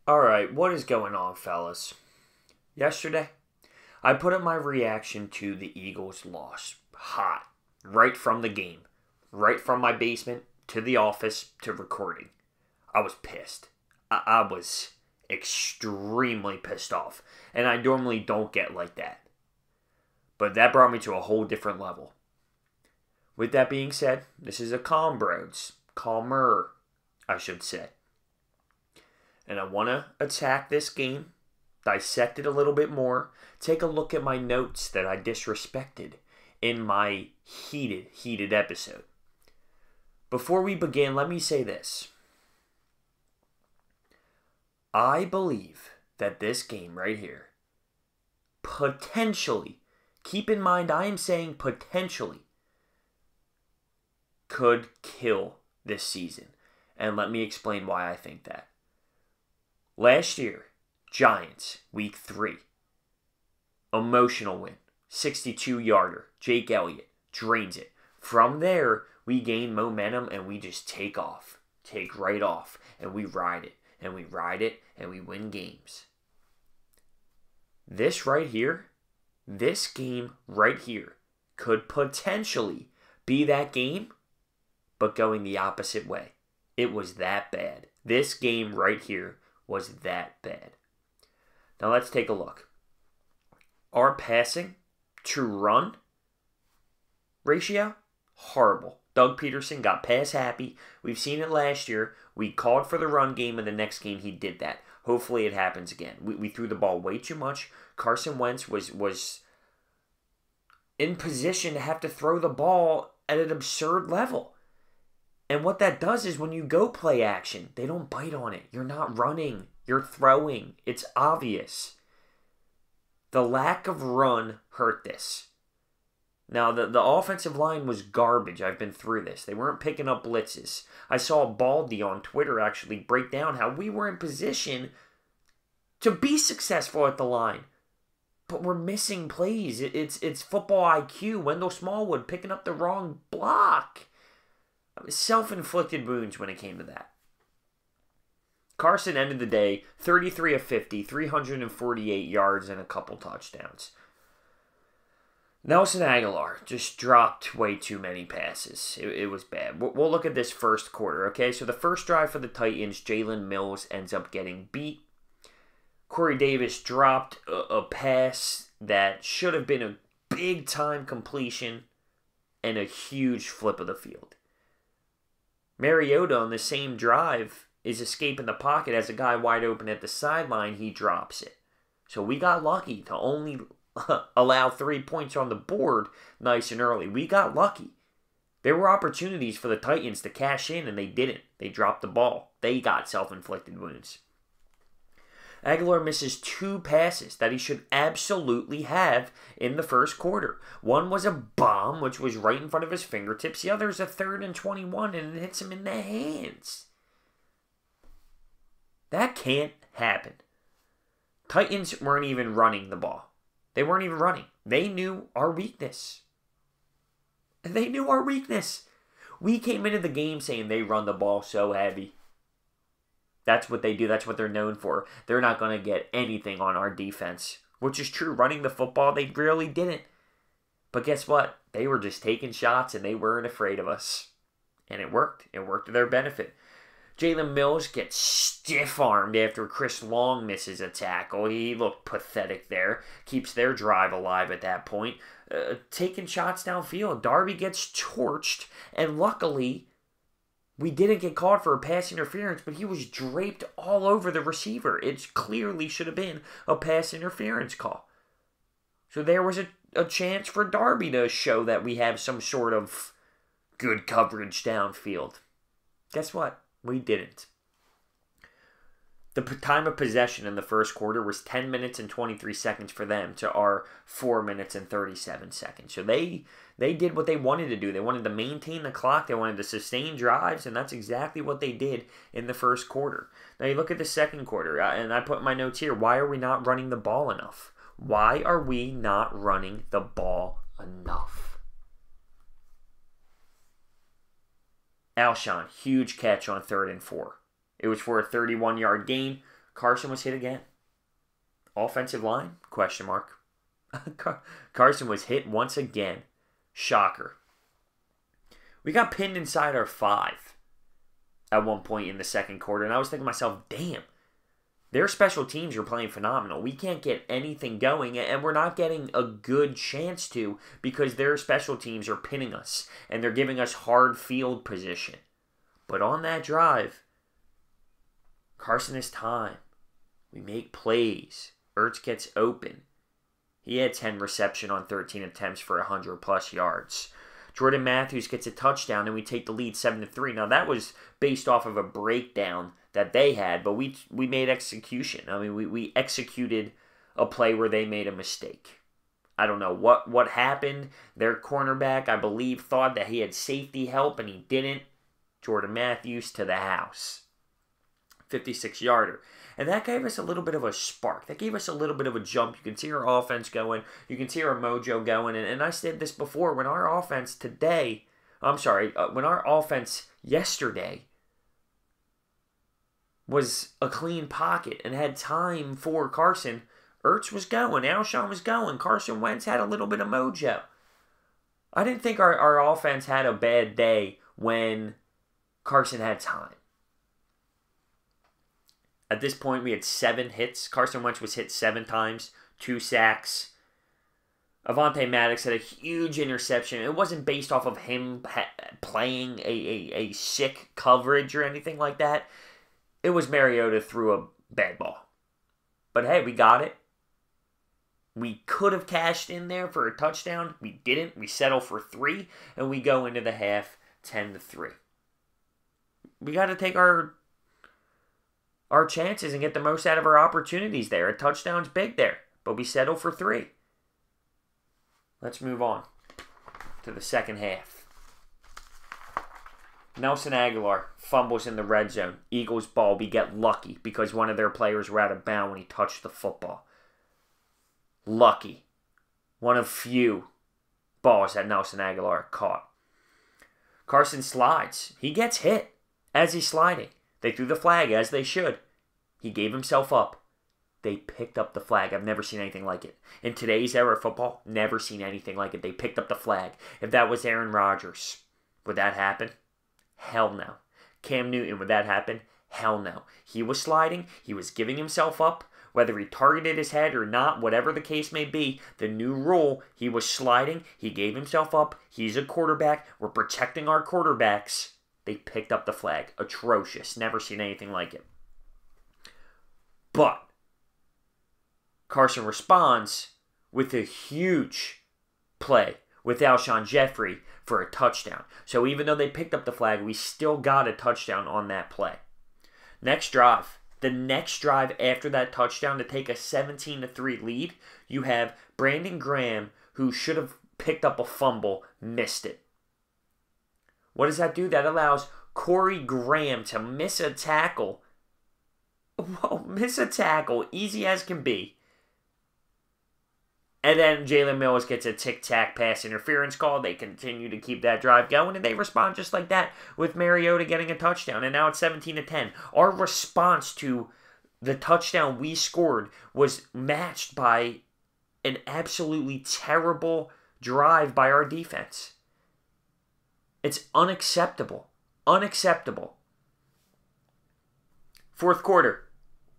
Alright, what is going on, fellas? Yesterday, I put up my reaction to the Eagles' loss. Hot. Right from the game. Right from my basement to the office to recording. I was pissed. I was extremely pissed off. And I normally don't get like that. But that brought me to a whole different level. With that being said, this is a calmer, I should say. And I want to attack this game, dissect it a little bit more, take a look at my notes that I disrespected in my heated episode. Before we begin, let me say this. I believe that this game right here, potentially, keep in mind I am saying potentially, could kill this season. And let me explain why I think that. Last year, Giants, week 3. Emotional win. 62-yarder. Jake Elliott drains it. From there, we gain momentum and we just take off. Take right off. And we ride it. And we ride it. And we win games. This right here, this game right here, could potentially be that game, but going the opposite way. It was that bad. This game right here was that bad. Now let's take a look. Our passing to run ratio, horrible. Doug Peterson got pass happy. We've seen it last year. We called for the run game, and the next game he did that. Hopefully it happens again. We threw the ball way too much. Carson Wentz was in position to have to throw the ball at an absurd level. And what that does is when you go play action, they don't bite on it. You're not running. You're throwing. It's obvious. The lack of run hurt this. Now, the offensive line was garbage. I've been through this. They weren't picking up blitzes. I saw Baldy on Twitter actually break down how we were in position to be successful at the line. But we're missing plays. It's football IQ. Wendell Smallwood picking up the wrong block. Self-inflicted wounds when it came to that. Carson ended the day 33 of 50, 348 yards and a couple touchdowns. Nelson Aguilar just dropped way too many passes. It was bad. We'll look at this first quarter, okay? So the first drive for the Titans, Jalen Mills ends up getting beat. Corey Davis dropped a pass that should have been a big-time completion and a huge flip of the field. Mariota on the same drive is escaping the pocket as a guy wide open at the sideline. He drops it. So we got lucky to only allow 3 points on the board nice and early. We got lucky. There were opportunities for the Titans to cash in, and they didn't. They dropped the ball. They got self-inflicted wounds. Aguilar misses 2 passes that he should absolutely have in the first quarter. One was a bomb, which was right in front of his fingertips. The other is a 3rd and 21, and it hits him in the hands. That can't happen. Titans weren't even running the ball. They weren't even running. They knew our weakness. They knew our weakness. We came into the game saying they run the ball so heavy. That's what they do. That's what they're known for. They're not going to get anything on our defense, which is true. Running the football, they really didn't. But guess what? They were just taking shots, and they weren't afraid of us. And it worked. It worked to their benefit. Jalen Mills gets stiff-armed after Chris Long misses a tackle. He looked pathetic there. Keeps their drive alive at that point. Taking shots downfield. Darby gets torched, and luckily we didn't get caught for a pass interference, but he was draped all over the receiver. It clearly should have been a pass interference call. So there was a chance for Darby to show that we have some sort of good coverage downfield. Guess what? We didn't. The time of possession in the first quarter was 10 minutes and 23 seconds for them to our 4 minutes and 37 seconds. So they did what they wanted to do. They wanted to maintain the clock. They wanted to sustain drives, and that's exactly what they did in the first quarter. Now you look at the second quarter, and I put my notes here. Why are we not running the ball enough? Why are we not running the ball enough? Alshon, huge catch on 3rd and 4. It was for a 31-yard gain. Carson was hit again. Offensive line? Question mark. Carson was hit once again. Shocker. We got pinned inside our 5 at one point in the second quarter, and I was thinking to myself, damn, their special teams are playing phenomenal. We can't get anything going, and we're not getting a good chance to because their special teams are pinning us, and they're giving us hard field position. But on that drive, Carson has time. We make plays. Ertz gets open. He had 10 reception on 13 attempts for 100-plus yards. Jordan Matthews gets a touchdown, and we take the lead 7-3. Now, that was based off of a breakdown that they had, but we made execution. I mean, we executed a play where they made a mistake. I don't know what happened. Their cornerback, I believe, thought that he had safety help, and he didn't. Jordan Matthews to the house. 56-yarder. And that gave us a little bit of a spark. That gave us a little bit of a jump. You can see our offense going. You can see our mojo going. And I said this before. When our offense when our offense yesterday was a clean pocket and had time for Carson, Ertz was going. Alshon was going. Carson Wentz had a little bit of mojo. I didn't think our offense had a bad day when Carson had time. At this point, we had 7 hits. Carson Wentz was hit 7 times, 2 sacks. Avonte Maddox had a huge interception. It wasn't based off of him playing a sick coverage or anything like that. It was Mariota threw a bad ball. But hey, we got it. We could have cashed in there for a touchdown. We didn't. We settled for 3, and we go into the half 10-3. We got to take our chances and get the most out of our opportunities there. A touchdown's big there, but we settle for 3. Let's move on to the second half. Nelson Aguilar fumbles in the red zone. Eagles ball. We get lucky because one of their players were out of bounds when he touched the football. Lucky. One of few balls that Nelson Aguilar caught. Carson slides. He gets hit as he's sliding. They threw the flag, as they should. He gave himself up. They picked up the flag. I've never seen anything like it. In today's era of football, never seen anything like it. They picked up the flag. If that was Aaron Rodgers, would that happen? Hell no. Cam Newton, would that happen? Hell no. He was sliding. He was giving himself up. Whether he targeted his head or not, whatever the case may be, the new rule, he was sliding. He gave himself up. He's a quarterback. We're protecting our quarterbacks. They picked up the flag. Atrocious. Never seen anything like it. But Carson responds with a huge play with Alshon Jeffrey for a touchdown. So even though they picked up the flag, we still got a touchdown on that play. Next drive. The next drive after that touchdown to take a 17-3 lead, you have Brandon Graham, who should have picked up a fumble, missed it. What does that do? That allows Corey Graham to miss a tackle. Whoa, miss a tackle, easy as can be. And then Jalen Mills gets a tic-tac pass interference call. They continue to keep that drive going, and they respond just like that with Mariota getting a touchdown. And now it's 17-10. Our response to the touchdown we scored was matched by an absolutely terrible drive by our defense. It's unacceptable. Unacceptable. Fourth quarter.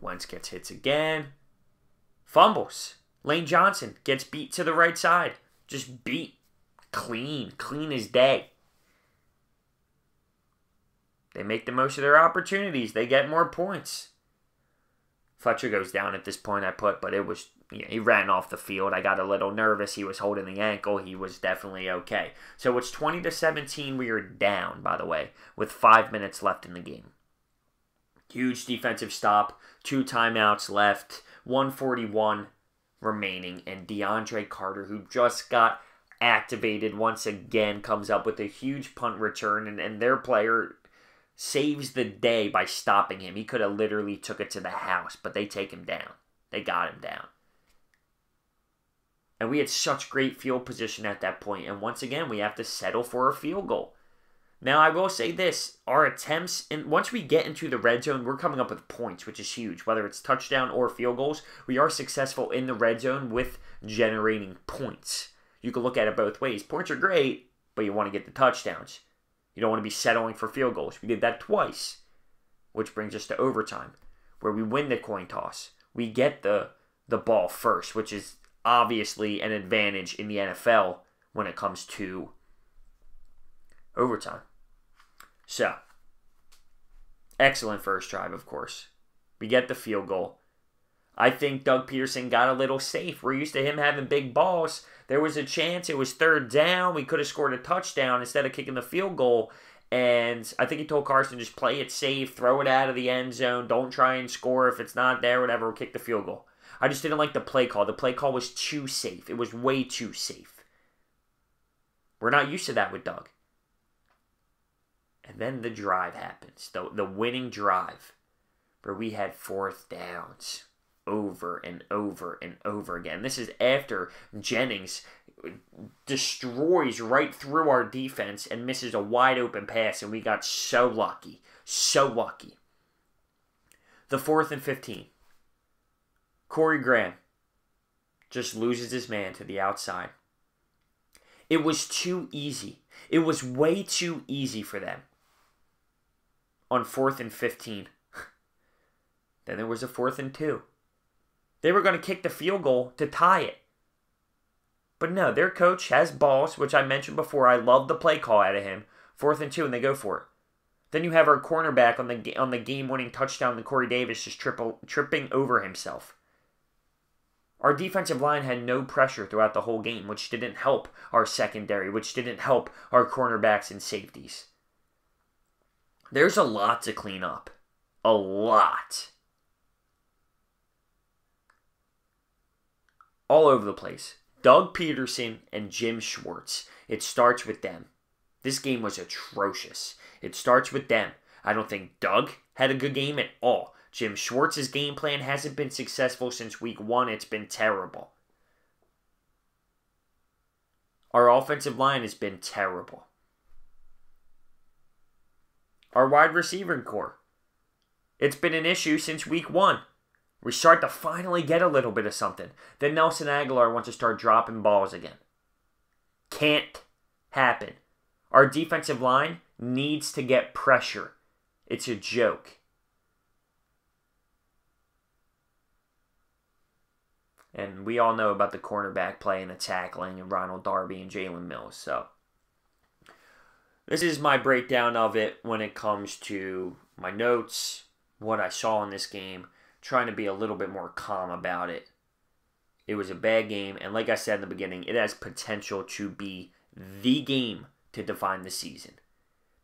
Wentz gets hits again. Fumbles. Lane Johnson gets beat to the right side. Just beat. Clean. Clean as day. They make the most of their opportunities. They get more points. Fletcher goes down at this point, but it was, he ran off the field. I got a little nervous. He was holding the ankle. He was definitely okay. So it's 20-17. We are down, by the way, with 5 minutes left in the game. Huge defensive stop. 2 timeouts left. 1:41 remaining. And DeAndre Carter, who just got activated once again, comes up with a huge punt return. And their player saves the day by stopping him. He could have literally took it to the house, but they take him down. They got him down. And we had such great field position at that point. And once again, we have to settle for a field goal. Now, I will say this. Our attempts, and once we get into the red zone, we're coming up with points, which is huge. Whether it's touchdown or field goals, we are successful in the red zone with generating points. You can look at it both ways. Points are great, but you want to get the touchdowns. You don't want to be settling for field goals. We did that twice, which brings us to overtime, where we win the coin toss. We get the ball first, which is obviously an advantage in the NFL when it comes to overtime. So, excellent first drive, of course. We get the field goal. I think Doug Peterson got a little safe. We're used to him having big balls. There was a chance. It was third down. We could have scored a touchdown instead of kicking the field goal. And I think he told Carson, just play it safe, throw it out of the end zone. Don't try and score. If it's not there, whatever, we'll kick the field goal. I just didn't like the play call. The play call was too safe. It was way too safe. We're not used to that with Doug. And then the drive happens, the winning drive, where we had fourth downs over and over and over again. This is after Jennings destroys right through our defense and misses a wide open pass, and we got so lucky. So lucky. The 4th and 15. Corey Graham just loses his man to the outside. It was too easy. It was way too easy for them. On 4th and 15. Then there was a 4th and 2. They were going to kick the field goal to tie it. But no, their coach has balls, which I mentioned before. I love the play call out of him. 4th and 2, and they go for it. Then you have our cornerback on the game-winning touchdown to Corey Davis just tripping over himself. Our defensive line had no pressure throughout the whole game, which didn't help our secondary, which didn't help our cornerbacks and safeties. There's a lot to clean up. A lot. All over the place. Doug Peterson and Jim Schwartz. It starts with them. This game was atrocious. It starts with them. I don't think Doug had a good game at all. Jim Schwartz's game plan hasn't been successful since week 1. It's been terrible. Our offensive line has been terrible. Our wide receiver core. It's been an issue since week 1. We start to finally get a little bit of something. Then Nelson Aguilar wants to start dropping balls again. Can't happen. Our defensive line needs to get pressure. It's a joke. And we all know about the cornerback play and the tackling and Ronald Darby and Jalen Mills. So this is my breakdown of it when it comes to my notes, what I saw in this game, trying to be a little bit more calm about it. It was a bad game, and like I said in the beginning, it has potential to be the game to define the season.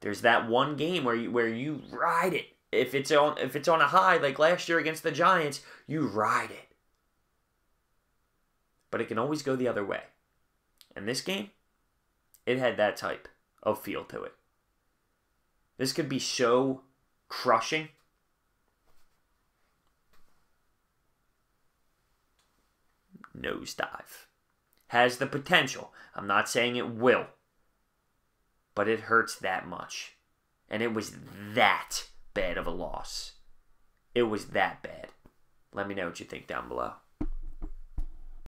There's that one game where you ride it. If it's on a high, like last year against the Giants, you ride it. But it can always go the other way. And this game, it had that type of feel to it. This could be so crushing. Nosedive. Has the potential. I'm not saying it will. But it hurts that much. And it was that bad of a loss. It was that bad. Let me know what you think down below.